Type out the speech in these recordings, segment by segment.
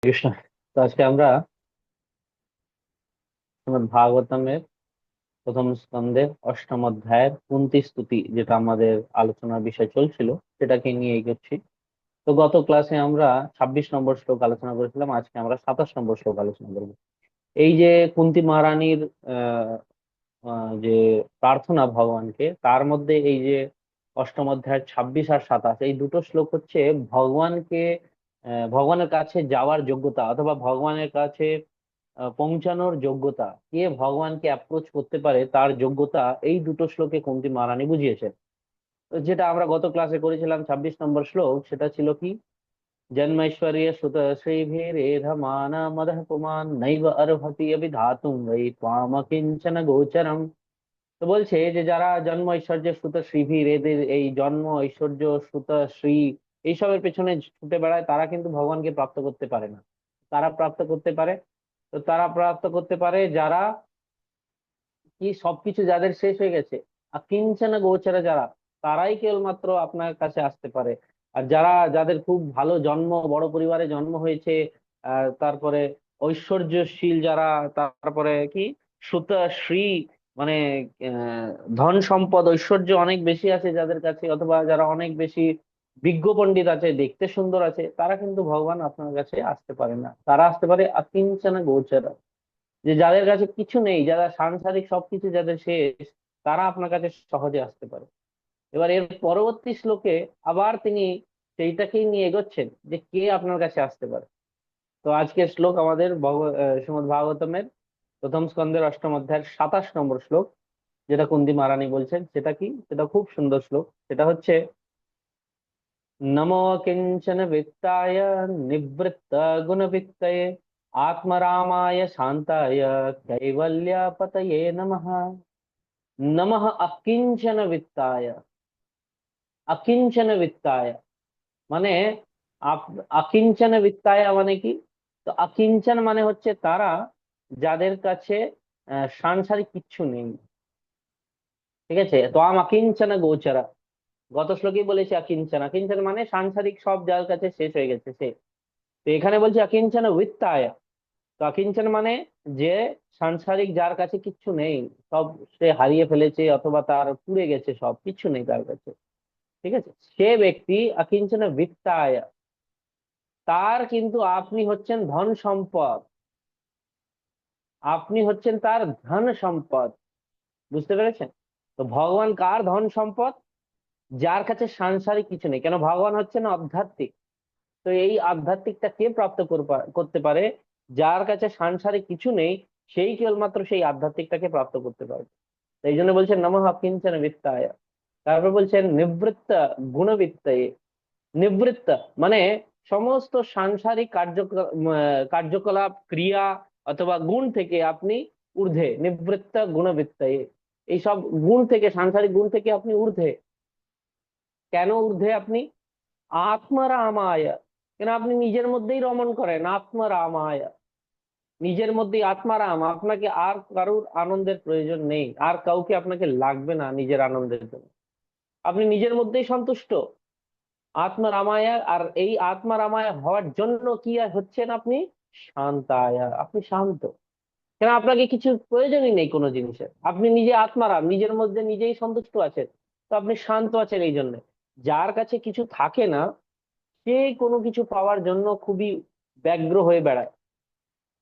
কৃষ্ণ। তো আজকে আমরা শ্রীমদ্ ভাগবতমের প্রথম স্কন্ধের অষ্টম অধ্যায়ের কুন্তী স্তুতি, যেটা আমাদের আলোচনার বিষয় চলছিল, সেটাকে নিয়ে এগোচ্ছি। তো গত ক্লাসে আমরা 26 নম্বর শ্লোক আলোচনা করেছিলাম, আজকে আমরা 27 নম্বর শ্লোক আলোচনা করবো। এই যে কুন্তী মহারানীর আহ যে প্রার্থনা ভগবানকে, তার মধ্যে এই যে অষ্টম অধ্যায়ের 26 আর 27, এই দুটো শ্লোক হচ্ছে ভগবানকে ভগবানের কাছে যাওয়ার যোগ্যতা অথবা ভগবানের কাছে পৌঁছানোর যোগ্যতা, কে ভগবানকে অ্যাপ্রোচ করতে পারে তার যোগ্যতা, এই দুটো শ্লোকে কুন্তী মহারানী বুঝিয়েছেন। তো যেটা আমরা গত ক্লাসে করেছিলাম, 26 নম্বর শ্লোক, সেটা ছিল কি, জন্মৈশ্বর্য সুত শ্রীভিরেধমান মদঃ পুমান নৈব অর্হতি অভিধাতুম বৈ ত্বাম কিঞ্চন গোচরম। তো বলছে যে যারা জন্ম ঐশ্বর্য সুত শ্রীভির, এদের এই জন্ম ঐশ্বর্য সুত শ্রী এইসবের পেছনে ছুটে বেড়ায়, তারা কিন্তু ভগবানকে প্রাপ্ত করতে পারে না। তারা প্রাপ্ত করতে পারে, তো তারা প্রাপ্ত করতে পারে যারা কি সবকিছু যাদের শেষ হয়ে গেছে, আর কিঞ্চন গোচরা যারা, তারাই কেবলমাত্র আপনার কাছে আসতে পারে। আর যারা, যাদের খুব ভালো জন্ম, বড় পরিবারে জন্ম হয়েছে, তারপরে ঐশ্বর্যশীল যারা, তারপরে কি সুত শ্রী, মানে আহ, ধন সম্পদ ঐশ্বর্য অনেক বেশি আছে যাদের কাছে, অথবা যারা অনেক বেশি বিজ্ঞ পণ্ডিত আছে, দেখতে সুন্দর আছে, তারা কিন্তু ভগবান আপনার কাছে আসতে পারে না। তারা আসতে পারে অকিঞ্চন গোচরা, যে যাদের কাছে কিছু নেই, যারা সাংসারিক সবকিছু যাদের শেষ, তারা আপনার কাছে সহজে আসতে পারে। এবার এর পরবর্তী শ্লোকে আবার তিনি সেইটাকেই নিয়ে এগোচ্ছেন, যে কে আপনার কাছে আসতে পারে। তো আজকের শ্লোক আমাদের শ্রীমদ্ ভাগবতমের প্রথম স্কন্ধের অষ্টম অধ্যায়ের 27 নম্বর শ্লোক, যেটা কুন্তি মহারানী বলছেন, সেটা কি, সেটা খুব সুন্দর শ্লোক। সেটা হচ্ছে, নমো কিঞ্চন বিত্তায় নিবৃত্ত গুণবিত্তয়ে আত্মরামায় শান্তায় কৈবল্যপতয়ে নমঃ। নমঃ অকিঞ্চন বিত্তায়। অকিঞ্চন বিত্তায় মানে অকিঞ্চন বিত্তায় মানে কি? তো অকিঞ্চন মানে হচ্ছে তারা যাদের কাছে সাংসারিক কিচ্ছু নেই। ঠিক আছে, তো অকিঞ্চন গোচরা, গত শ্লোকেই বলেছি অকিঞ্চন। অকিঞ্চন মানে সাংসারিক সব যার কাছে শেষ হয়ে গেছে সে। তো এখানে বলছে অকিঞ্চন বিত্তায়। তো অকিঞ্চন মানে যে সাংসারিক যার কাছে কিচ্ছু নেই, সব সে হারিয়ে ফেলেছে, অথবা তার পুড়ে গেছে, সব কিছু নেই তার কাছে। ঠিক আছে, সে ব্যক্তি অকিঞ্চন বিত্তায়, তার কিন্তু আপনি হচ্ছেন ধন সম্পদ, আপনি হচ্ছেন তার ধন সম্পদ। বুঝতে পেরেছেন? তো ভগবান কার ধন সম্পদ? যার কাছে সাংসারিক কিছু নেই। কেন? ভগবান হচ্ছেন আধ্যাত্মিক। তো এই আধ্যাত্মিকটা কে প্রাপ্ত করতে পারে? যার কাছে সাংসারিক কিছু নেই, সেই কেবলমাত্র সেই আধ্যাত্মিকটাকে প্রাপ্ত করতে পারে। তো এই জন্য বলছেন নমঃ কিঞ্চন বিত্তায়। তারপর বলছেন নিবৃত্ত গুণবিত্তয়ে। নিবৃত্ত মানে সমস্ত সাংসারিক কার্যকলাপ, ক্রিয়া অথবা গুণ থেকে আপনি ঊর্ধ্বে। নিবৃত্ত গুণবিত্তয়ে, এইসব গুণ থেকে, সাংসারিক গুণ থেকে আপনি ঊর্ধ্বে। কেন ঊর্ধ্বে আপনি? আত্মারামায়, কেন? আপনি নিজের মধ্যেই রমণ করেন, আত্মারামায়। নিজের মধ্যেই আত্মারাম, আপনাকে আর কারুর আনন্দের প্রয়োজন নেই, আর কাউকে আপনাকে লাগবে না নিজের আনন্দের জন্য। আপনি নিজের মধ্যেই সন্তুষ্ট, আত্মারামায়া। আর এই আত্মারামায়া হওয়ার জন্য কি হচ্ছেন আপনি? শান্তায়া, আপনি শান্ত। কেন? আপনাকে কিছু প্রয়োজনই নেই কোনো জিনিসের, আপনি নিজে আত্মারাম, নিজের মধ্যে নিজেই সন্তুষ্ট আছেন। তো আপনি শান্ত আছেন এই জন্য। যার কাছে কিছু থাকে না, সে কোনো কিছু পাওয়ার জন্য খুবই ব্যগ্র হয়ে বেড়ায়।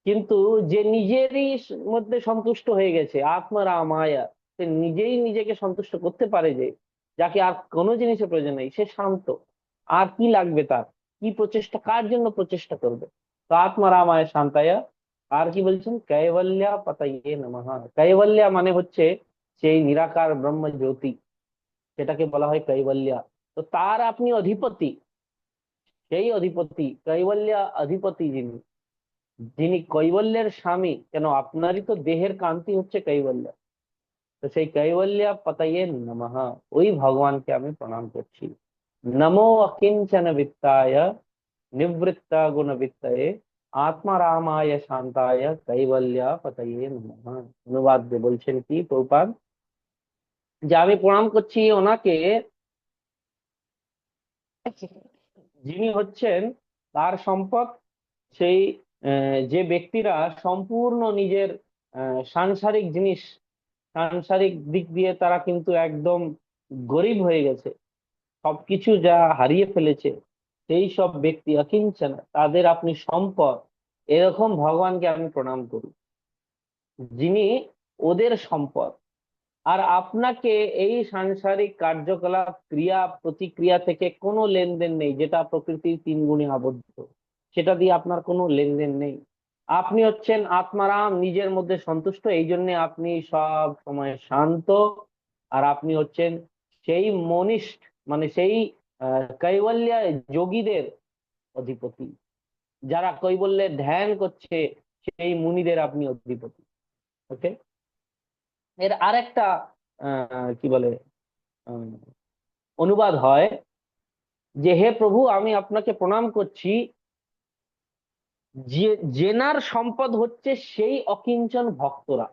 কিন্তু যে নিজেরই মধ্যে সন্তুষ্ট হয়ে গেছে, আত্মারামায়া, সে নিজেই নিজেকে সন্তুষ্ট করতে পারে, যে যাকে আর কোনো জিনিসের প্রয়োজন নেই, সে শান্ত। আর কি লাগবে তার? কি প্রচেষ্টা, কার জন্য প্রচেষ্টা করবে? তো আত্মারামায় শান্তায়া। আর কি বলছেন? কৈবল্যা পতয়ে নমঃ। কৈবল্যা মানে হচ্ছে সেই নিরাকার ব্রহ্ম জ্যোতি, সেটাকে বলা হয় কৈবল্যা। তো তার আপনি অধিপতি, সেই অধিপতি কৈবল্য অধিপতি যিনি, যিনি কৈবল্যের স্বামী। কেন? আপনারই তো দেহের কান্তি হচ্ছে কৈবল্য। তো সেই কৈবল্য পতয়ে নমঃ, ওই ভগবানকে আমি প্রণাম করছি। নমো অকিঞ্চন বিত্তায় নিবৃত্ত গুণ বিত্তয়ে আত্মারামায় শান্তায় কৈবল্য পতয়ে নমঃ। অনুবাদ দিয়ে বলছেন কি প্রভুপাদ, যে আমি প্রণাম করছি ওনাকে, যিনি হচ্ছেন তার সম্পদ, সেই যে ব্যক্তিরা সম্পূর্ণ নিজের সাংসারিক জিনিস, সাংসারিক দিক দিয়ে তারা কিন্তু একদম গরিব হয়ে গেছে, সবকিছু যা হারিয়ে ফেলেছে, সেই সব ব্যক্তি অকিঞ্চন, তাদের আপনি সম্পদ, এরকম ভগবানকে আমি প্রণাম করি, যিনি ওদের সম্পদ। আর আপনাকে এই সাংসারিক কার্যকলাপ, ক্রিয়া প্রতিক্রিয়া থেকে কোনো লেনদেন নেই, যেটা প্রকৃতির তিন গুণে আবদ্ধ, সেটা দিয়ে আপনার কোনো লেনদেন নেই। আপনি হচ্ছেন আত্মারাম, নিজের মধ্যে সন্তুষ্ট, এই জন্য আপনি সব সময় শান্ত। আর আপনি হচ্ছেন সেই মনিষ্ঠ, মানে সেই কৈবল্য যোগীদের অধিপতি, যারা কৈবল্যে ধ্যান করছে, সেই মুনিদের আপনি অধিপতি। ওকে। এর আরেকটা কি বলে আহ, অনুবাদ হয় যে, হে প্রভু, আমি আপনাকে প্রণাম করছি, যে জেনার সম্পদ হচ্ছে সেই অকিঞ্চন ভক্তরা,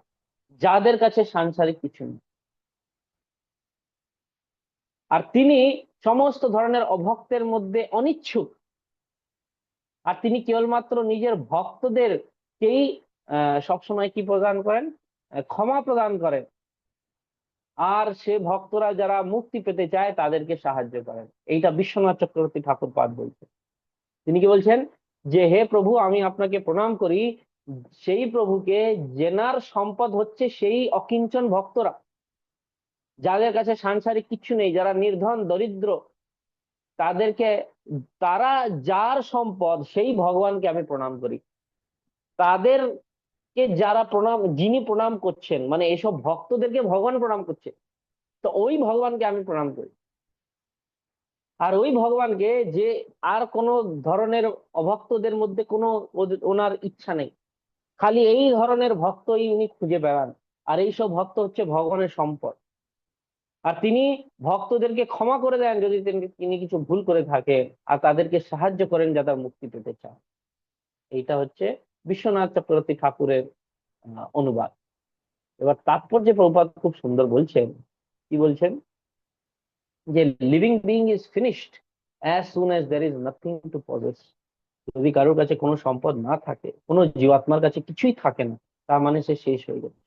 যাদের কাছে সাংসারিক কিছু নেই। আর তিনি সমস্ত ধরনের অভক্তের মধ্যে অনিচ্ছুক। আর তিনি কেবলমাত্র নিজের ভক্তদেরকেই সবসময় কি প্রদান করেন? ক্ষমা প্রদান করেন। আর সে ভক্তরা যারা মুক্তি পেতে চায় তাদেরকে সাহায্য করেন। এইটা বিশ্বনাথ চক্রবর্তী ঠাকুর পাদ বলছেন। তিনি কি বলছেন? যে হে প্রভু, আমি আপনাকে প্রণাম করি, সেই প্রভুকে, জেনার সম্পদ হচ্ছে সেই অকিঞ্চন ভক্তরা, যাদের কাছে সাংসারিক কিছু নেই, যারা নির্ধন দরিদ্র, তাদেরকে, তারা যার সম্পদ, সেই ভগবানকে আমি প্রণাম করি। তাদেরকে যারা প্রণাম, যিনি প্রণাম করছেন, মানে এসব ভক্তদেরকে ভগবান প্রণাম করছে, তো ওই ভগবানকে আমি প্রণাম করি। আর ওই ভগবানকে, যে আর কোন ধরনের অভক্তদের মধ্যে কোনো ওনার ইচ্ছা নেই, খালি এই ধরনের ভক্তই উনি খুঁজে বেড়ান। আর এইসব ভক্ত হচ্ছে ভগবানের সম্পদ। আর তিনি ভক্তদেরকে ক্ষমা করে দেন যদি তিনি কিছু ভুল করে থাকেন, আর তাদেরকে সাহায্য করেন যারা মুক্তি পেতে চান। এইটা হচ্ছে বিশ্বনাথ চক্রবর্তী ঠাকুরের অনুবাদ। এবার তাৎপর্যে প্রভুপাদ খুব সুন্দর বলছেন। কি বলছেন? যে living being is finished as soon as there is nothing to possess. যদি কারোর কাছে কোনো সম্পদ না থাকে, কোনো জীবাত্মার কাছে কিছুই থাকে না, তার মানে সে শেষ হয়ে গেছে।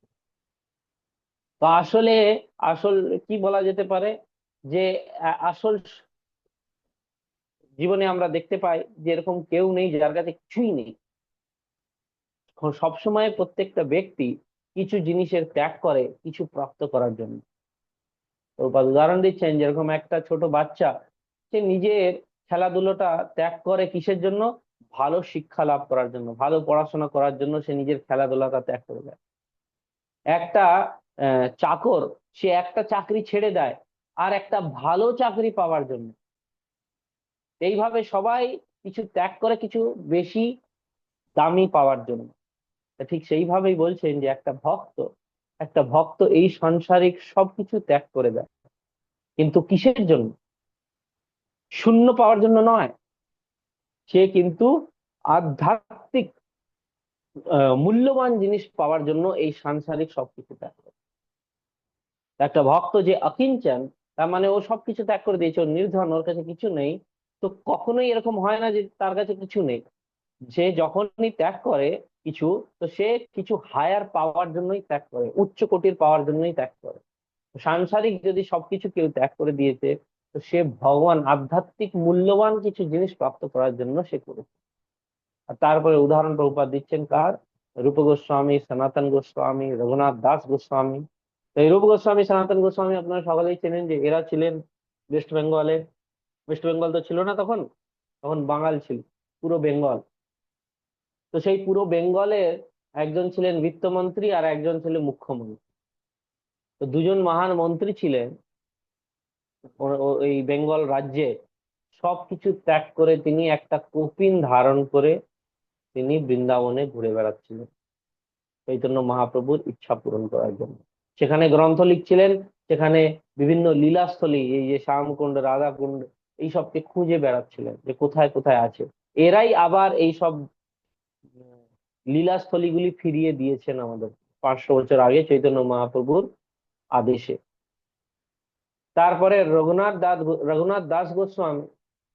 তো আসলে আসল কি বলা যেতে পারে, যে আসল জীবনে আমরা দেখতে পাই যে এরকম কেউ নেই যার কাছে কিছুই নেই। সবসময় প্রত্যেকটা ব্যক্তি কিছু জিনিসের ত্যাগ করে কিছু প্রাপ্ত করার জন্য। তো উদাহরণ দিচ্ছেন, যেরকম একটা ছোট বাচ্চা, সে নিজের খেলাধুলোটা ত্যাগ করে কিসের জন্য? ভালো শিক্ষা লাভ করার জন্য, ভালো পড়াশোনা করার জন্য সে নিজের খেলাধুলাটা ত্যাগ করে দেয়। একটা চাকর, সে একটা চাকরি ছেড়ে দেয় আর একটা ভালো চাকরি পাওয়ার জন্য। এইভাবে সবাই কিছু ত্যাগ করে কিছু বেশি দামি পাওয়ার জন্য। তা ঠিক সেইভাবেই বলছেন যে একটা ভক্ত এই সাংসারিক সবকিছু ত্যাগ করে দেয়, কিন্তু কিসের জন্য? শূন্য পাওয়ার জন্য নয়, সে কিন্তু আধ্যাত্মিক মূল্যবান জিনিস পাওয়ার জন্য এই সাংসারিক সবকিছু ত্যাগ করে। একটা ভক্ত যে অকিঞ্চন, তার মানে ও সবকিছু ত্যাগ করে দিয়েছে, ও নির্ধন, ওর কাছে কিছু নেই। তো কখনোই এরকম হয় না যে তার কাছে কিছু নেই। সে যখনই ত্যাগ করে কিছু, তো সে কিছু হায়ার পাওয়ার জন্যই ত্যাগ করে, উচ্চ কোটির পাওয়ার জন্যই ত্যাগ করে। সাংসারিক যদি সবকিছু কেউ ত্যাগ করে দিয়েছে, তো সে ভগবান, আধ্যাত্মিক মূল্যবান কিছু জিনিস প্রাপ্ত করার জন্য সে করেছে। আর তারপরে উদাহরণ প্রভুপাদ দিচ্ছেন কার? রূপ গোস্বামী, সনাতন গোস্বামী, রঘুনাথ দাস গোস্বামী। তো এই রূপ গোস্বামী, সনাতন গোস্বামী আপনারা সকলেই চেনেন, যে এরা ছিলেন ওয়েস্ট বেঙ্গলে। ওয়েস্ট বেঙ্গল তো ছিল না তখন, তখন বাঙাল ছিল, পুরো বেঙ্গল। তো সেই পুরো বেঙ্গলের একজন ছিলেন বিত্তমন্ত্রী আর একজন ছিলেন মুখ্যমন্ত্রী। তো দুজন মহান মন্ত্রী ছিলেন এই বেঙ্গল রাজ্যে। সবকিছু ত্যাগ করে তিনি একটা কপিন ধারণ করে তিনি বৃন্দাবনে ঘুরে বেড়াচ্ছিলেন চৈতন্য মহাপ্রভুর ইচ্ছা পূরণ করার জন্য। সেখানে গ্রন্থ লিখছিলেন, সেখানে বিভিন্ন লীলাস্থলী, এই যে শ্যামকুণ্ড, রাধাকুণ্ড, এই সবকে খুঁজে বেড়াচ্ছিলেন যে কোথায় কোথায় আছে। এরাই আবার এই সব লীলাস্থলীগুলি ফিরিয়ে দিয়েছেন আমাদের 500 বছর আগে চৈতন্য মহাপ্রভুর আদেশে। তারপরে রঘুনাথ দাস গোস্বামী,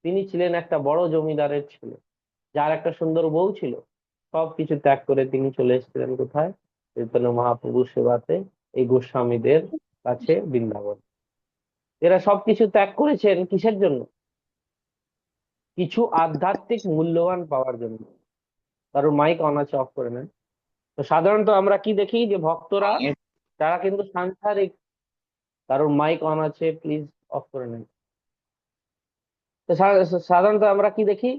তিনি ছিলেন একটা বড় জমিদারের ছেলে। যার একটা সুন্দর বউ ছিল, সবকিছু ত্যাগ করে তিনি চলে এসেছিলেন কোথায়? চৈতন্য মহাপ্রভুর সেবাতে, এই গোস্বামীদের কাছে, বৃন্দাবন। এরা সবকিছু ত্যাগ করেছেন কিসের জন্য? কিছু আধ্যাত্মিক মূল্যবান পাওয়ার জন্য। কারণ মাইক অন আছে, অফ করে নেন। তো সাধারণত আমরা কি দেখি, যে ভক্তরা তারা কিন্তু সাংসারিক, কারণ মাইক অন আছে, প্লিজ অফ করে নেন। তো সাধারণত আমরা কি দেখি,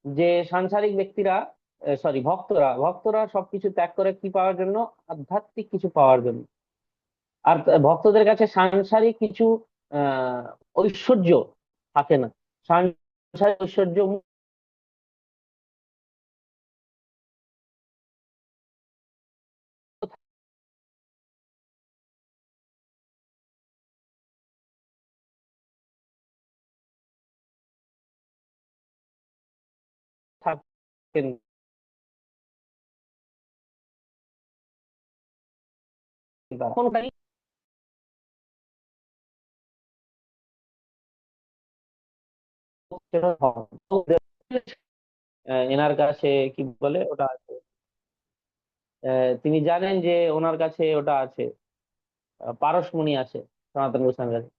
যে সাংসারিক ব্যক্তিরা, সরি, ভক্তরা ভক্তরা সবকিছু ত্যাগ করে কি পাওয়ার জন্য? আধ্যাত্মিক কিছু পাওয়ার জন্য। আর ভক্তদের কাছে সাংসারিক কিছু আহ ঐশ্বর্য থাকে না। সাংসারিক ঐশ্বর্য থাকে না। কোনটাই এনার কাছে কি বলে ওটা আছে, তিনি জানেন যে ওনার কাছে ওটা আছে, পারসমণি আছে সনাতন গোস্বামীর কাছে।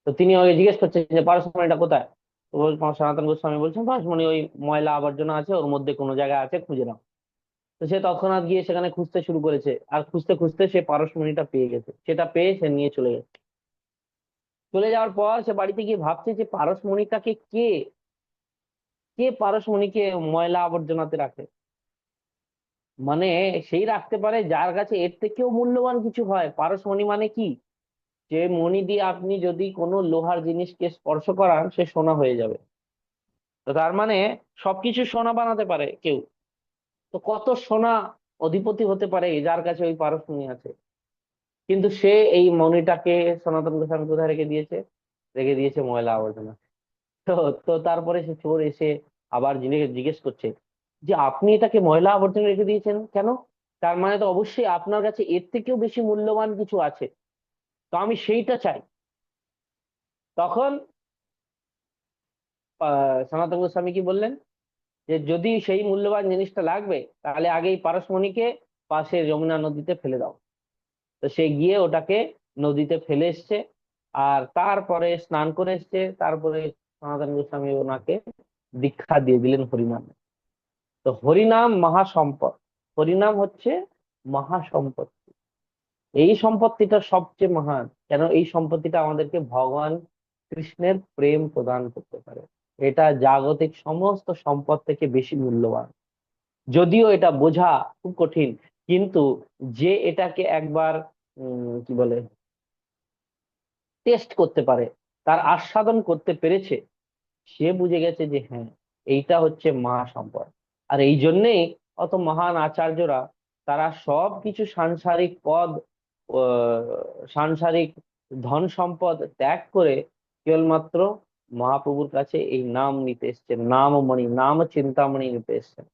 তো তিনি ওই জিজ্ঞেস করছেন যে পারসমণিটা কোথায়। তো সনাতন গোস্বামী বলছেন পারসমণি ওই ময়লা আবর্জনা আছে, ওর মধ্যে কোনো জায়গায় আছে, খুঁজে নাও। তো সে তৎক্ষণাৎ গিয়ে সেখানে খুঁজতে শুরু করেছে, আর খুঁজতে খুঁজতে সে পারসমণিটা পেয়ে গেছে। সেটা পেয়ে সে নিয়ে চলে গেছে। চলে যাওয়ার পর সে বাড়িতে গিয়ে ভাবছে যে পারসমণিটাকে কে কে পারসমণিকে ময়লা আবর্জনাতে রাখে। মানে সেই রাখতে পারে যার কাছে এর থেকেও মূল্যবান কিছু হয়। পারসমণি মানে কি? যে মণি দিয়ে আপনি যদি কোনো লোহার জিনিসকে স্পর্শ করান, সে সোনা হয়ে যাবে। তো তার মানে সবকিছু সোনা বানাতে পারে কেউ। তো কত সোনা অধিপতি হতে পারে যার কাছে ওই পারসমণি আছে। কিন্তু সে এই মণিটাকে সনাতন গোস্বামী কোথায় রেখে দিয়েছে? রেখে দিয়েছে ময়লা আবর্জনা। তো তো তারপরে সে চোর এসে আবার জিনিস জিজ্ঞেস করছে যে আপনি এটাকে ময়লা আবর্জনা রেখে দিয়েছেন কেন? তার মানে তো অবশ্যই আপনার কাছে এর থেকেও বেশি মূল্যবান কিছু আছে, তো আমি সেইটা চাই। তখন সনাতন গোস্বামী কি বললেন, যে যদি সেই মূল্যবান জিনিসটা লাগবে, তাহলে আগেই পারসমণিকে পাশে যমুনা নদীতে ফেলে দাও। তো সে গিয়ে ওটাকে নদীতে ফেলে এসছে, আর তারপরে স্নান করে এসছে। তারপরে সনাতন গোস্বামী ওনাকে দীক্ষা দিয়ে দিলেন হরিনামে। তো হরিনাম মহাসম্পদ। হরিনাম হচ্ছে মহাসম্পদ। এই সম্পত্তিটা সবচেয়ে মহান, কেন এই সম্পত্তিটা আমাদেরকে ভগবান কৃষ্ণের প্রেম প্রদান করতে পারে। এটা জাগতিক সমস্ত সম্পদ থেকে বেশি মূল্যবান। যদিও এটা বোঝা খুব কঠিন, কিন্তু যে এটাকে একবার কি বলে টেস্ট করতে পারে, তার আস্বাদন করতে পেরেছে, সে বুঝে গেছে যে হ্যাঁ, এইটা হচ্ছে মহা সম্পদ। আর এই জন্যেই অত মহান আচার্যরা, তারা সব কিছু সাংসারিক পদ, সাংসারিক ধন সম্পদ ত্যাগ করে কেবলমাত্র মহাপ্রভুর কাছে এই নাম নিতে এসছেন, নামমণি, নাম চিন্তামণি নিতে এসছেন।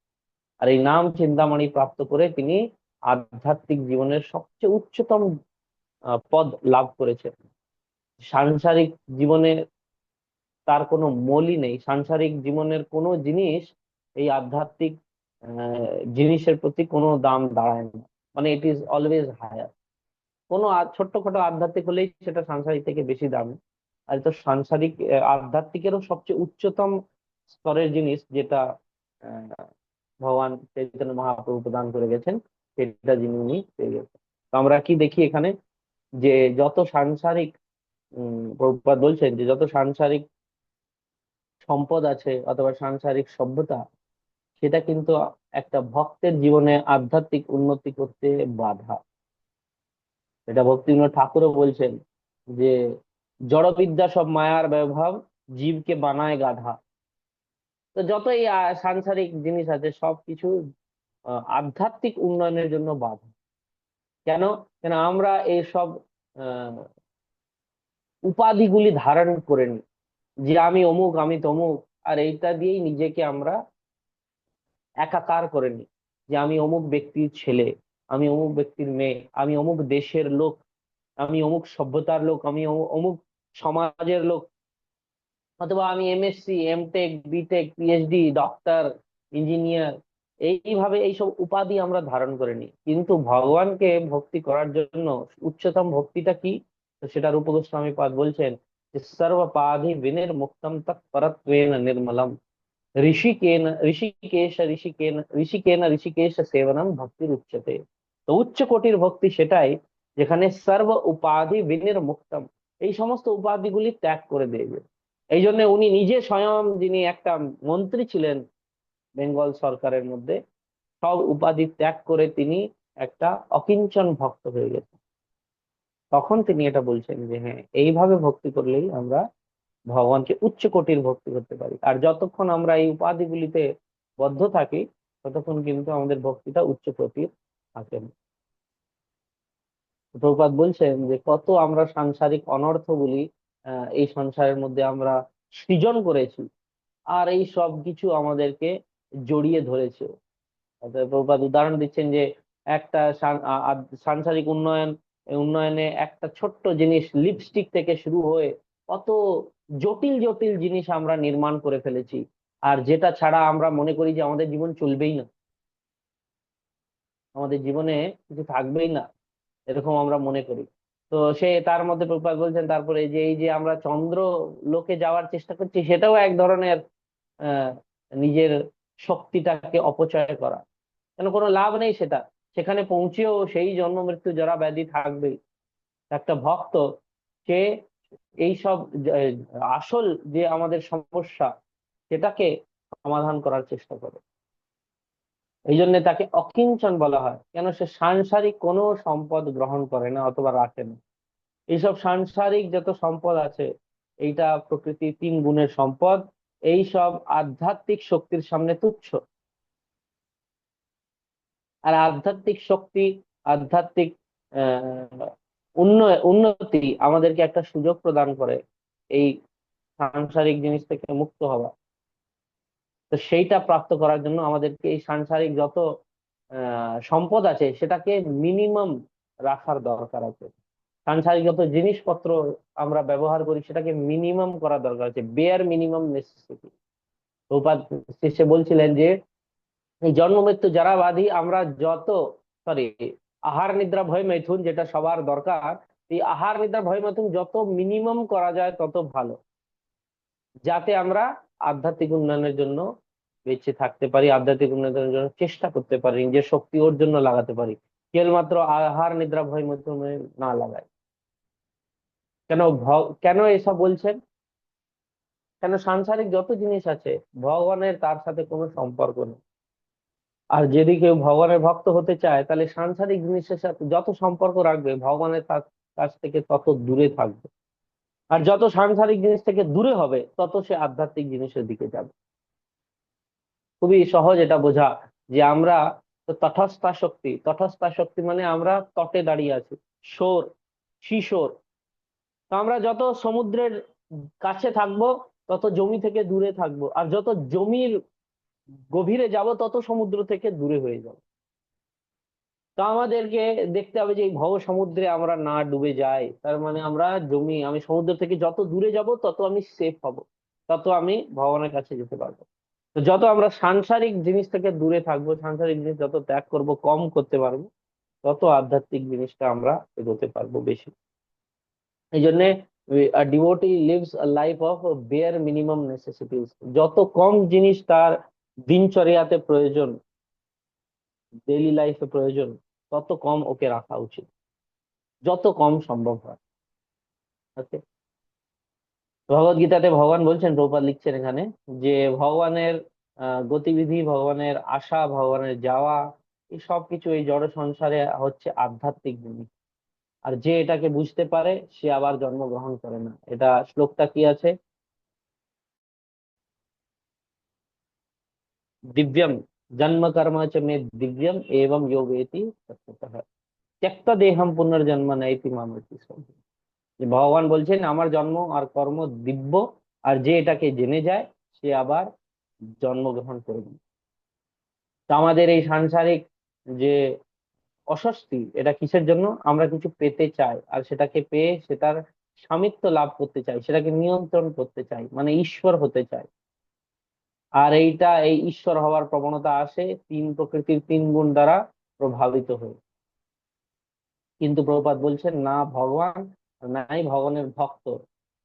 আর এই নাম চিন্তামণি প্রাপ্ত করে তিনি আধ্যাত্মিক জীবনের সবচেয়ে উচ্চতম পদ লাভ করেছেন। সাংসারিক জীবনে তার কোনো মূলই নেই। সাংসারিক জীবনের কোনো জিনিস এই আধ্যাত্মিক জিনিসের প্রতি কোনো দাম দাঁড়ায় না। মানে ইট ইজ অলওয়েজ হায়ার। কোনো ছোট্টখাটো আধ্যাত্মিক হলেই সেটা সাংসারিক থেকে বেশি দামি। আর তো সাংসারিক আধ্যাত্মিকেরও সবচেয়ে উচ্চতম স্তরের জিনিস যেটা আহ, ভগবান চৈতন্য মহাপ্রভু প্রদান করে গেছেন, সেটা যিনি উনি পেয়ে গেছেন। তো আমরা কি দেখি এখানে, যে যত সাংসারিক, প্রভুপাদ বলছেন যে যত সাংসারিক সম্পদ আছে অথবা সাংসারিক সভ্যতা, সেটা কিন্তু একটা ভক্তের জীবনে আধ্যাত্মিক উন্নতি করতে বাধা। এটা ভক্তিবিনোদ ঠাকুরও বলছেন যে জড়বিদ্যা সব মায়ার ব্যবহার, জীবকে বানায় গাধা। তো যতই সাংসারিক জিনিস আছে সবকিছু আধ্যাত্মিক উন্নয়নের জন্য বাধা। কেন? কেন আমরা এইসব আহ উপাধিগুলি ধারণ করে নিই, যে আমি অমুক, আমি তমুক। আর এইটা দিয়েই নিজেকে আমরা একাকার করে নিই, যে আমি অমুক ব্যক্তির ছেলে, আমি অমুক ব্যক্তির মেয়ে, আমি অমুক দেশের লোক, আমি অমুক সভ্যতার লোক, আমি অমুক সমাজের লোক। অথবা আমি MSc, MTech, BTech, PhD, doctor, engineer, এইভাবে এইসব উপাধি আমরা ধারণ করে নিই। কিন্তু ভগবানকে ভক্তি করার জন্য উচ্চতম ভক্তিটা কি? তো সেটার উপগোস্বামী পাদ বলছেন যে সর্বপাধি বিনির মুক্তম তৎপরত্বেন নির্মলম ঋষিকেন সেবনম ভক্তির উচ্চতে। তো উচ্চ কোটির ভক্তি সেটাই যেখানে সর্ব উপাধি বিনির মুক্তম, এই সমস্ত উপাধিগুলি ত্যাগ করে দেবে। এই জন্য উনি নিজে স্বয়ং, যিনি একটা মন্ত্রী ছিলেন বেঙ্গল সরকারের মধ্যে, সব উপাধি ত্যাগ করে তিনি একটা অকিঞ্চন ভক্ত হয়ে গেছেন। তখন তিনি এটা বলছেন যে হ্যাঁ, এইভাবে ভক্তি করলেই আমরা ভগবানকে উচ্চ কোটির ভক্তি করতে পারি। আর যতক্ষণ আমরা এই উপাধিগুলিতে বদ্ধ থাকি, ততক্ষণ কিন্তু আমাদের ভক্তিটা উচ্চ কোটির থাকে না। প্রভুপাদ বলছেন যে কত আমরা সাংসারিক অনর্থগুলি এই সংসারের মধ্যে আমরা সৃজন করেছি, আর এই সব কিছু আমাদেরকে জড়িয়ে ধরেছে। অর্থাৎ প্রভুপাদ উদাহরণ দিচ্ছেন যে একটা সাংসারিক উন্নয়নে একটা ছোট্ট জিনিস লিপস্টিক থেকে শুরু হয়ে কত জটিল জটিল জিনিস আমরা নির্মাণ করে ফেলেছি, আর যেটা ছাড়া আমরা মনে করি যে আমাদের জীবন চলবেই না, আমাদের জীবনে কিছু থাকবেই না, এরকম আমরা মনে করি। তো সে তার মধ্যে প্রভুপাদ বলছেন তারপরে যে এই যে আমরা চন্দ্র লোকে যাওয়ার চেষ্টা করছি, সেটাও এক ধরনের আহ নিজের শক্তিটাকে অপচয় করা। কেন, কোনো লাভ নেই সেটা, সেখানে পৌঁছেও সেই জন্ম মৃত্যু জরা ব্যাধি থাকবেই। একটা ভক্ত, সে এই সব আসল যে আমাদের সমস্যা, সেটাকে সমাধান করার চেষ্টা করে। এই জন্য তাকে অকিঞ্চন বলা হয়। কেন, সে সাংসারিক কোনো সম্পদ গ্রহণ করে না অথবা রাখে না। এইসব সাংসারিক যত সম্পদ আছে, এইটা প্রকৃতির তিন গুণের সম্পদ, এই সব আধ্যাত্মিক শক্তির সামনে তুচ্ছ। আর আধ্যাত্মিক শক্তি, আধ্যাত্মিক আহ উন্নতি আমাদেরকে একটা সুযোগ প্রদান করে এই সাংসারিক জিনিস থেকে মুক্ত হওয়া। তো সেইটা প্রাপ্ত করার জন্য আমাদেরকে এই সাংসারিক যত সম্পদ আছে সেটাকে মিনিমাম রাখার দরকার আছে। সাংসারিক যত জিনিসপত্র আমরা ব্যবহার করি, সেটাকে মিনিমাম করা দরকার আছে, বেয়ার মিনিমাম নেসেসিটি। প্রভুপাদ শেষে বলছিলেন যে এই জন্ম মৃত্যু যারা বাধি, আমরা যত, সরি, আহার নিদ্রা ভয় मैथुन যেটা সবার দরকার, এই আহার নিদ্রা ভয় मैथुन যত মিনিমাম করা যায় তত ভালো, যাতে আমরা আধ্যাত্মিক উন্নয়নের জন্য বেঁচে থাকতে পারি, আধ্যাত্মিক উন্নয়নের জন্য চেষ্টা করতে পারি, নিজের শক্তি ওর জন্য লাগাতে পারি, কেবলমাত্র আহার নিদ্রা ভয় मैथुन না লাগায়। কেন কেন এসব বলছেন? কেন, সাংসারিক যত জিনিস আছে ভগবানের তার সাথে কোনো সম্পর্ক নেই। আর যদি কেউ ভগবানের ভক্ত হতে চায়, তাহলে সাংসারিক জিনিসের সাথে যত সম্পর্ক রাখবে, ভগবানের কাছ থেকে তত দূরে থাকবে। আর যত সাংসারিক জিনিস থেকে দূরে হবে, তত সে আধ্যাত্মিক জিনিসের দিকে যাবে। খুবই সহজ এটা বোঝা, যে আমরা তো তটস্থা শক্তি, তটস্থা শক্তি মানে আমরা তটে দাঁড়িয়ে আছি, শোর, শিশোর। তো আমরা যত সমুদ্রের কাছে থাকবো, তত জমি থেকে দূরে থাকবো, আর যত জমির গভীরে যাব, তত সমুদ্র থেকে দূরে হয়ে যাব। তো আমাদেরকে দেখতে হবে যে এই ভব সমুদ্রে আমরা না ডুবে যাই। তার মানে আমি সমুদ্র থেকে যত দূরে যাব, তত আমি সেফ হব, তত আমি ভগবানের কাছে যেতে পারবো। তো যত আমরা সাংসারিক জিনিস থেকে দূরে থাকবো, সাংসারিক জিনিস যত ত্যাগ করব, কম করতে পারবো, তত আধ্যাত্মিক জিনিসটা আমরা এগোতে পারবো বেশি। এই জন্য devotee lives a life of bare minimum necessities. যত কম জিনিস তার দিনচর্যাতে প্রয়োজন, ডেইলি লাইফে প্রয়োজন, তত কম ওকে রাখা উচিত, যত কম সম্ভব হয়। ওকে। ভগবত গীতাতে ভগবান বলছেন, প্রভুপাদ লিখছেন এখানে, যে ভগবানের গতিবিধি, ভগবানের আসা, ভগবানের যাওয়া, এই সব কিছু এই জড় সংসারে হচ্ছে আধ্যাত্মিক জিনিস। আর যে এটাকে বুঝতে পারে, সে আবার জন্মগ্রহণ করে না। এটা শ্লোকটা কি আছে? দিব্যম জন্ম কর্ম চ মে দিব্যম এবং यो वेति तत्त्वतः त्यक्त देहम पुनर्जन्म नैति मामृति। যে ভগবান বলছেন আমার জন্ম আর কর্ম দিব্য, আর যে এটাকে জেনে যায়, সে আবার জন্মগ্রহণ করবে না। তো আমাদের এই সাংসারিক যে অস্বস্তি, এটা কিসের জন্য? আমরা কিছু পেতে চাই, আর সেটাকে পেয়ে সেটার স্বামিত্ব লাভ করতে চাই, সেটাকে নিয়ন্ত্রণ করতে চাই, মানে ঈশ্বর হতে চাই। আর এই ঈশ্বর হওয়ার প্রবণতা আসে তিন প্রকৃতির তিন গুণ দ্বারা প্রভাবিত হয়ে। কিন্তু প্রভুপাদ বলছেন না ভগবান নাই ভগবানের ভক্ত,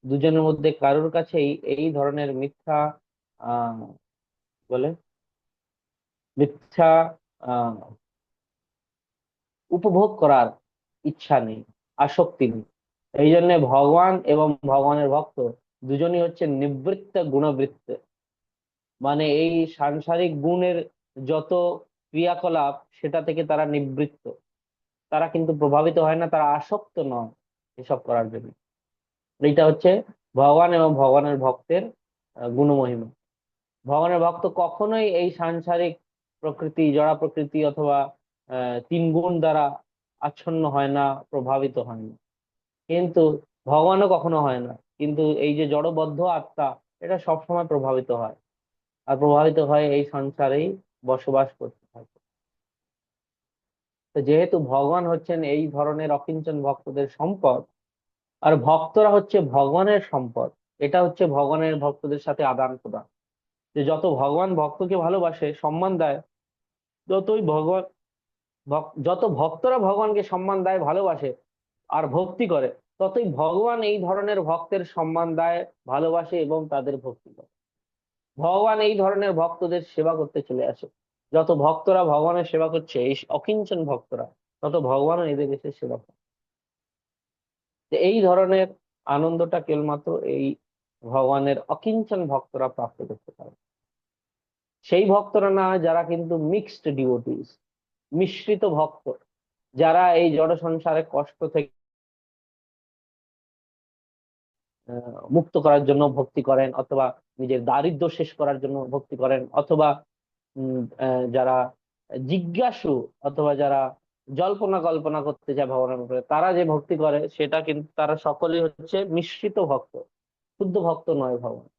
দুজনের মধ্যে কারোর কাছেই এই ধরনের মিথ্যা আহ বলে মিথ্যা আহ উপভোগ করার ইচ্ছা নেই, আসক্তি নেই। এই জন্য ভগবান এবং ভগবানের ভক্ত দুজনই হচ্ছে নিবৃত্ত গুণবৃত্ত, মানে এই সাংসারিক গুণের যত ক্রিয়াকলাপ সেটা থেকে তারা নিবৃত্ত, তারা কিন্তু প্রভাবিত হয় না, তারা আসক্ত নয় এসব করার জন্য। এইটা হচ্ছে ভগবান এবং ভগবানের ভক্তের গুণমহিমা। ভগবানের ভক্ত কখনোই এই সাংসারিক প্রকৃতি, জড়া প্রকৃতি অথবা তিন গুণ দ্বারা আচ্ছন্ন হয় না, প্রভাবিত হয় না। কিন্তু ভগবানও কখনো হয় না, কিন্তু এই যে জড়বদ্ধ আত্মা, এটা সবসময় প্রভাবিত হয়, আর প্রভাবিত হয় এই সংসারেই বসবাস করতে থাকে। তো যেহেতু ভগবান হচ্ছেন এই ধরনের অকিঞ্চন ভক্তদের সম্পদ, আর ভক্তরা হচ্ছে ভগবানের সম্পদ, এটা হচ্ছে ভগবানের ভক্তদের সাথে আদান প্রদান। যে যত ভগবান ভক্তকে ভালোবাসে, সম্মান দেয়, যতই ভগবান যত ভক্তরা ভগবানকে সম্মান দেয়, ভালোবাসে আর ভক্তি করে, ততই ভগবান এই ধরনের ভক্তের সম্মান দেয়, ভালোবাসে এবং তাদের ভক্তি করে। ভগবান এই ধরনের ভক্তদের সেবা করতে চলে আসে। যত ভক্তরা ভগবানের সেবা করছে, এই অকিঞ্চন ভক্তরা, তত ভগবানও এদের এসে সেবা করে। তো এই ধরনের আনন্দটা কেবলমাত্র এই ভগবানের অকিঞ্চন ভক্তরা প্রাপ্ত করতে পারে। সেই ভক্তরা না যারা কিন্তু মিক্সড ডিভোটিস, মিশ্রিত ভক্ত, যারা এই জড় সংসারে কষ্ট থেকে মুক্ত করার জন্য ভক্তি করেন, অথবা নিজের দারিদ্র্য শেষ করার জন্য ভক্তি করেন, অথবা যারা জিজ্ঞাসু, অথবা যারা জল্পনা কল্পনা করতে চায় ভগবানের উপরে, তারা যে ভক্তি করে সেটা কিন্তু তারা সকলেই হচ্ছে মিশ্রিত ভক্ত, শুদ্ধ ভক্ত নয় ভগবান।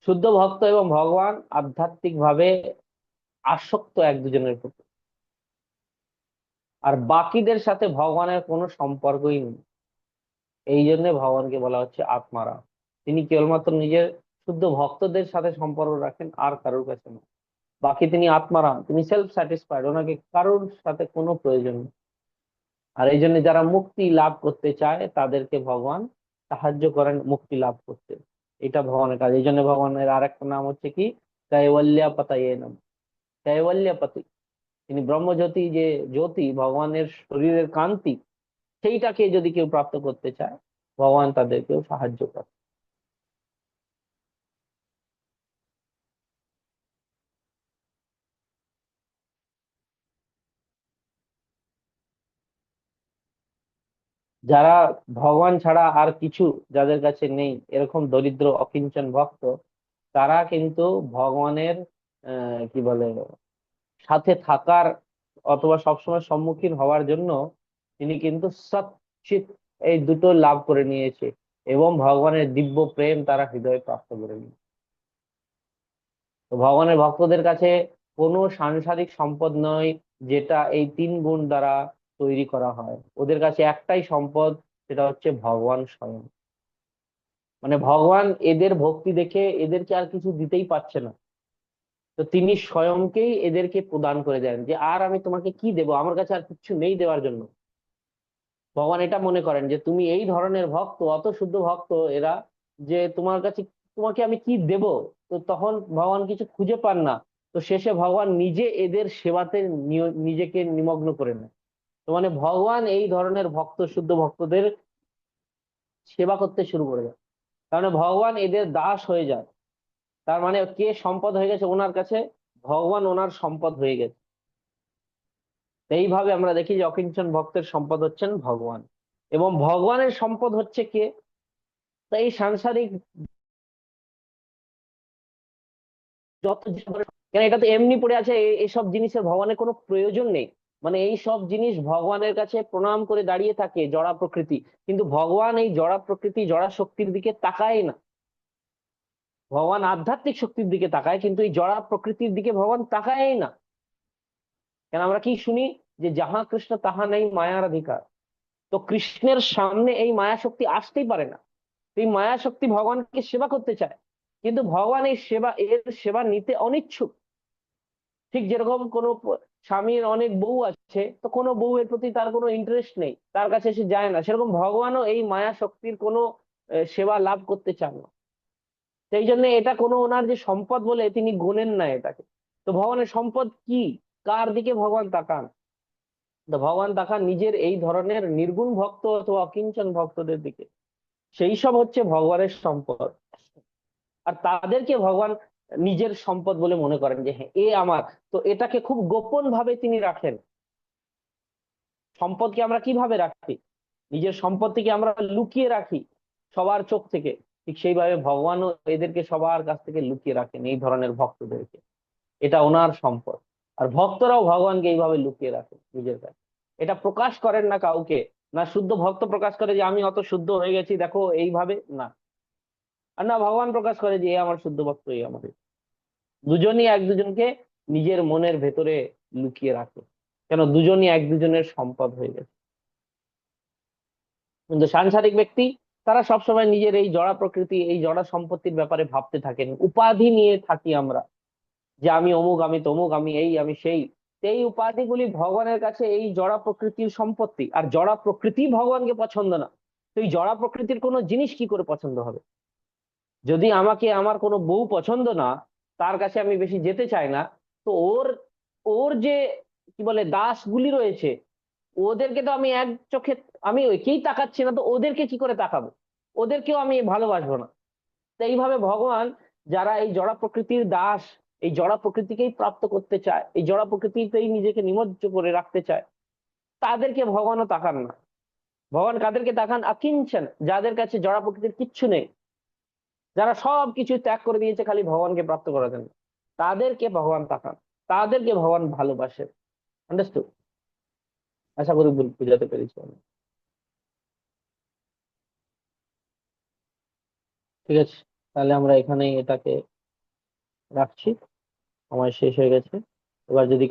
শুদ্ধ ভক্ত এবং ভগবান আধ্যাত্মিক ভাবে আসক্ত এক দুজনের প্রতি, আর বাকিদের সাথে ভগবানের কোনো সম্পর্কই নেই। এই জন্য ভগবানকে বলা হচ্ছে আত্মারাম। তিনি কেবলমাত্র নিজের শুদ্ধ ভক্তদের সাথে সম্পর্ক রাখেন, আর কারোর কাছে না। বাকি তিনি আত্মারাম, তিনি সেলফ স্যাটিসফাইড, ওনাকে কারোর সাথে কোনো প্রয়োজন নেই। আর এই জন্য যারা মুক্তি লাভ করতে চায় তাদেরকে ভগবান সাহায্য করেন মুক্তি লাভ করতে। এটা ভগবানের কাজ। এই জন্য ভগবানের আর একটা নাম হচ্ছে কি, কৈবল্যপতয়ে নাম, কৈবল্যপতি। তিনি ব্রহ্মজ্যোতি, যে জ্যোতি, ভগবানের শরীরের কান্তি, সেইটাকে যদি কেউ প্রাপ্ত করতে চায়, ভগবান তাদেরকেও সাহায্য করে। যারা ভগবান ছাড়া আর কিছু যাদের কাছে নেই, এরকম দরিদ্র অকিঞ্চন ভক্ত, তারা কিন্তু ভগবানের কি বলে সাথে থাকার অথবা সবসময় সম্মুখীন হওয়ার জন্য তিনি কিন্তু সৎ চিত এই দুটো লাভ করে নিয়েছে, এবং ভগবানের দিব্য প্রেম তারা হৃদয়ে প্রাপ্ত করে নিয়েছে। তো ভগবানের ভক্তদের কাছে কোনো সাংসারিক সম্পদ নয় যেটা এই তিন গুণ দ্বারা তৈরি করা হয়। ওদের কাছে একটাই সম্পদ, সেটা হচ্ছে ভগবান স্বয়ং। মানে ভগবান এদের ভক্তি দেখে এদেরকে আর কিছু দিতেই পারছে না, তো তিনি স্বয়ংকেই এদেরকে প্রদান করে দেন, যে আর আমি তোমাকে কি দেবো, আমার কাছে আর কিছু নেই দেওয়ার জন্য। ভগবান এটা মনে করেন যে তুমি এই ধরনের ভক্ত, অত শুদ্ধ ভক্ত এরা, যে তোমার কাছে তোমাকে আমি কি দেব। তো তখন ভগবান কিছু খুঁজে পান না, তো শেষে ভগবান নিজে এদের সেবাতে নিজেকে নিমগ্ন করে নেয়। তো মানে ভগবান এই ধরনের ভক্ত, শুদ্ধ ভক্তদের সেবা করতে শুরু করে দেয়, তার মানে ভগবান এদের দাস হয়ে যায়। তার মানে কে সম্পদ হয়ে গেছে ওনার কাছে, ভগবান ওনার সম্পদ হয়ে গেছে। তো এইভাবে আমরা দেখি যে অকিঞ্চন ভক্তের সম্পদ হচ্ছেন ভগবান, এবং ভগবানের সম্পদ হচ্ছে কে, তো এই সাংসারিক যত জিনিস কেন, এটা তো এমনি পড়ে আছে, এইসব জিনিসের ভগবানের কোনো প্রয়োজন নেই। মানে এই সব জিনিস ভগবানের কাছে প্রণাম করে দাঁড়িয়ে থাকে, জড়া প্রকৃতি। কিন্তু ভগবান এই জড়া প্রকৃতি, জড়া শক্তির দিকে তাকায় না। ভগবান আধ্যাত্মিক শক্তির দিকে তাকায়, কিন্তু এই জড়া প্রকৃতির দিকে ভগবান তাকায় না। কেন আমরা কি শুনি, যে যাহা কৃষ্ণ তাহা নেই মায়ার অধিকার। তো কৃষ্ণের সামনে এই মায়া শক্তি আসতেই পারে না। এই মায়া শক্তি ভগবানকে সেবা করতে চায়, কিন্তু ভগবান এর সেবা নিতে অনিচ্ছুক। ঠিক যেরকম কোনো স্বামীর অনেক বউ আছে, তো কোনো বউয়ের প্রতি তার কোনো ইন্টারেস্ট নেই, তার কাছে সে যায় না, সেরকম ভগবানও এই মায়া শক্তির কোনো সেবা লাভ করতে চান না। সেই জন্য এটা কোনো ওনার যে সম্পদ বলে তিনি গোনেন না এটাকে। তো ভগবানের সম্পদ কি? কার দিকে ভগবান তাকান? তো ভগবান তাকান নিজের এই ধরনের নির্গুণ ভক্ত অথবা অকিঞ্চন ভক্তদের দিকে। সেই সব হচ্ছে ভগবানের সম্পদ। আর তাদেরকে ভগবান নিজের সম্পদ বলে মনে করেন যে হ্যাঁ এ আমার। তো এটাকে খুব গোপন ভাবে তিনি রাখেন। সম্পদকে আমরা কিভাবে রাখি? নিজের সম্পত্তিকে আমরা লুকিয়ে রাখি সবার চোখ থেকে। ঠিক সেইভাবে ভগবানও এদেরকে সবার কাছ থেকে লুকিয়ে রাখেন, এই ধরনের ভক্তদেরকে। এটা ওনার সম্পদ। আর ভক্তরাও ভগবানকে এইভাবে লুকিয়ে রাখে নিজের কাছে। এটা প্রকাশ করেন না কাউকে। না শুদ্ধ ভক্ত প্রকাশ করে যে আমি অত শুদ্ধ হয়ে গেছি দেখো এইভাবে, না। আর না ভগবান প্রকাশ করে যে এ আমার শুদ্ধ ভক্ত, এই আমাদের। দুজনই এক দুজনকে নিজের মনের ভেতরে লুকিয়ে রাখে। কেন? দুজনই এক দুজনের সম্পদ হয়ে গেছে। কিন্তু সাংসারিক ব্যক্তি, তারা সবসময় নিজের এই জড়া প্রকৃতি, এই জড়া সম্পত্তির ব্যাপারে ভাবতে থাকেন। উপাধি নিয়ে থাকি আমরা, যে আমি অমুক, আমি তমুক, আমি এই, আমি সেই। এই উপাধিগুলি ভগবানের কাছে এই জড়া প্রকৃতির সম্পত্তি, আর জড়া প্রকৃতি ভগবানকে পছন্দ না। তো এই জড়া প্রকৃতির কোনো জিনিস কি করে পছন্দ হবে? যদি আমাকে আমার কোনো বউ পছন্দ না, তার কাছে আমি বেশি যেতে চাই না, তো ওর ওর যে কি বলে দাসগুলি রয়েছে, ওদেরকে তো আমি এক চোখে, আমি ওইকেই তাকাচ্ছি না, তো ওদেরকে কি করে তাকাবো? ওদেরকেও আমি ভালোবাসবো না। তো এইভাবে ভগবান, যারা এই জড়া প্রকৃতির দাস, এই জড়া প্রকৃতিকেই প্রাপ্ত করতে চায়, এই জড়া প্রকৃতিতেই নিজেকে নিমজ্জ করে রাখতে চায়, তাদেরকে ভগবানও তাকান না। ভগবান কাদেরকে তাকান? আকিঞ্চন, যাদের কাছে জড়া প্রকৃতির কিচ্ছু নেই, যারা সব কিছু ত্যাগ করে দিয়েছে খালি ভগবানকে প্রাপ্ত করার জন্য, তাদেরকে ভগবান তাকান, তাদেরকে ভগবান ভালোবাসে। আন্ডারস্টুড? আশা করি বুঝাতে পেরেছি আমি। ঠিক আছে, তাহলে আমরা এখানেই এটাকে রাখছি। সময় শেষ হয়ে গেছে। এবার যদি